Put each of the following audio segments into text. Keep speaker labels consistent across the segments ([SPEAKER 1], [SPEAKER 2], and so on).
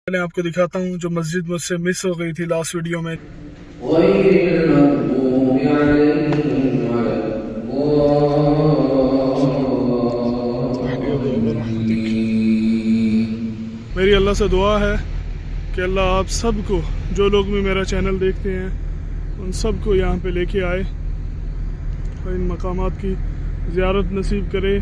[SPEAKER 1] मैं आपको दिखाता हूँ जो मस्जिद मुझसे मिस हो गई थी लास्ट वीडियो में। मेरी अल्लाह से दुआ है कि अल्लाह आप सबको, जो लोग भी मेरा चैनल देखते हैं, उन सबको यहाँ पे लेके आए और इन मकामात की ज़ियारत नसीब करे।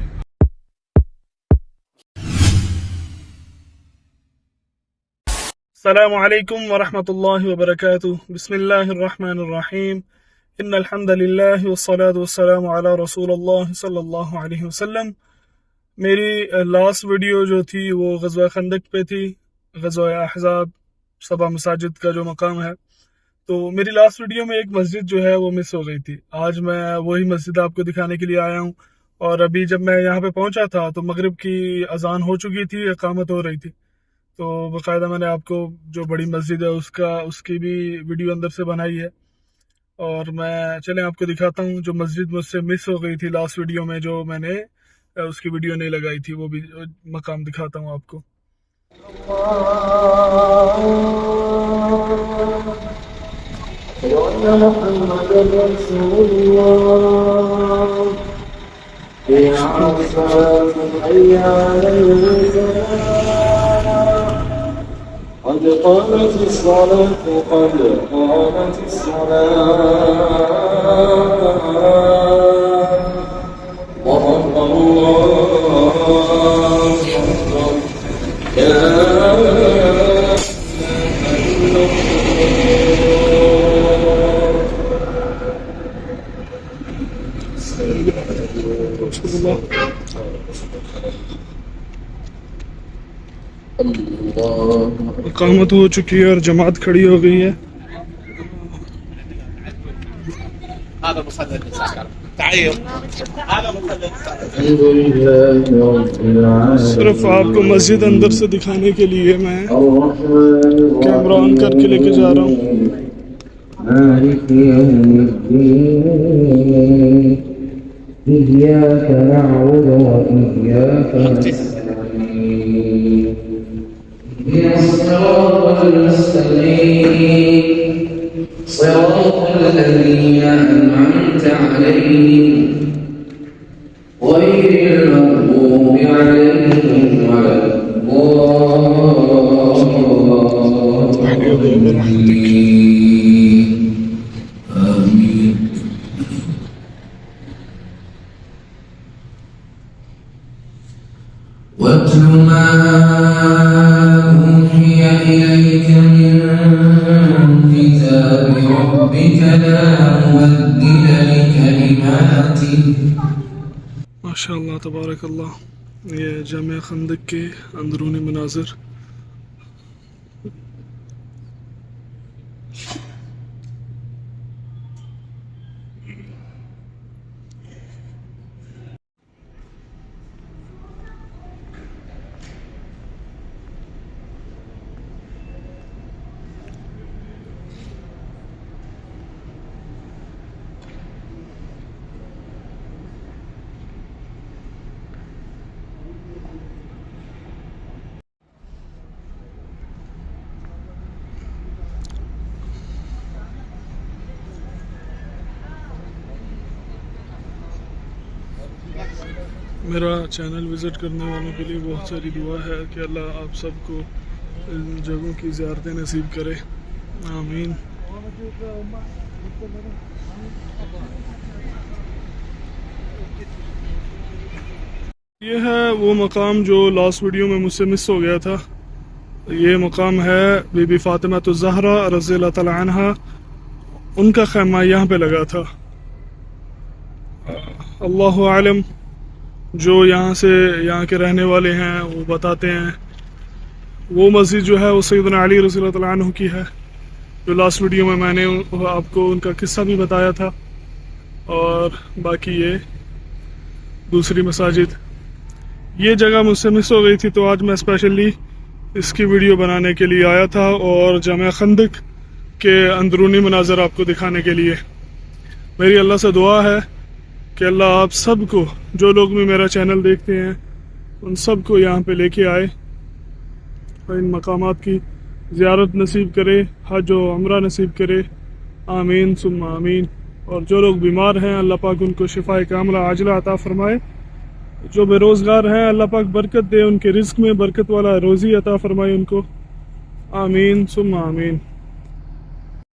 [SPEAKER 1] अस्सलामु अलैकुम वरहमतुल्लाहि वबरकातुहू। बिस्मिल्लाहिर्रहमानिर्रहीम। इन्नल हम्दुलिल्लाहि वस्सलातु वस्सलामु अला रसूलिल्लाह सल्लल्लाहु अलैहि वसल्लम। मेरी लास्ट वीडियो जो थी वो ग़ज़वा खंदक पे थी, ग़ज़वा अहज़ाब सबा मसाजिद का जो मकाम है। तो मेरी लास्ट वीडियो में एक मस्जिद जो है वो मिस हो गई थी। आज मैं वही मस्जिद आपको दिखाने के लिए आया हूँ। और अभी जब मैं यहाँ पे पहुँचा था तो मगरिब की अजान हो चुकी थी, इकामत हो रही थी। तो बाकायदा मैंने आपको जो बड़ी मस्जिद है उसकी भी वीडियो अंदर से बनाई है। और मैं चले आपको दिखाता हूँ जो मस्जिद मुझसे मिस हो गई थी लास्ट वीडियो में, जो मैंने उसकी वीडियो नहीं लगाई थी, वो भी मकाम दिखाता हूँ आपको।
[SPEAKER 2] قد قامت الصلاة قد قامت الصلاة ضرب الله أكبر
[SPEAKER 1] इकामत हो चुकी है और जमात खड़ी हो गई है। सिर्फ आपको मस्जिद अंदर से दिखाने के लिए मैं कैमरा ऑन करके लेके जा रहा हूँ।
[SPEAKER 2] إياك نعبد وإياك نستعين اهدنا الصراط المستقيم صراط الذين أنعمت عليهم غير المغضوب عليهم ولا الضالين آمين. واتل ما أوحي إليك من كتاب ربك لا مبدل لكلماته.
[SPEAKER 1] माशाअल्लाह तबारक अल्लाह। ये जामिया खंदक के अंदरूनी मनाज़िर। मेरा चैनल विज़िट करने वालों के लिए बहुत सारी दुआ है कि अल्लाह आप सबको इन जगहों की ज़ियारतें नसीब करे, आमीन। ये है वो मकाम जो लास्ट वीडियो में मुझसे मिस हो गया था। ये मकाम है बीबी फ़ातिमा ज़हरा रज़ियल्लाहु तआला अन्हा, उनका ख़ैमा यहाँ पे लगा था। अल्लाहु आलम, जो यहाँ के रहने वाले हैं वो बताते हैं वो मस्जिद जो है वो सैयदना अली रज़ियल्लाहु तआला अन्हु की है, जो लास्ट वीडियो में मैंने आपको उनका किस्सा भी बताया था। और बाकी ये दूसरी मसाजिद, ये जगह मुझसे मिस हो गई थी, तो आज मैं स्पेशली इसकी वीडियो बनाने के लिए आया था और जामिया खंदक के अंदरूनी मनाज़र आपको दिखाने के लिए। मेरी अल्लाह से दुआ है कि अल्लाह आप सबको, जो लोग भी मेरा चैनल देखते हैं, उन सबको यहाँ पे लेके आए और इन मकामात की ज़ियारत नसीब करे, हज व उम्रा नसीब करे, आमीन सुम्मा आमीन। और जो लोग बीमार हैं अल्लाह पाक उनको शिफा कामिला आजिला अता फरमाए। जो बेरोज़गार हैं अल्लाह पाक बरकत दे, उनके रिज़्क़ में बरकत वाला रोज़ी अता फरमाए उनको, आमीन सुम्मा आमीन।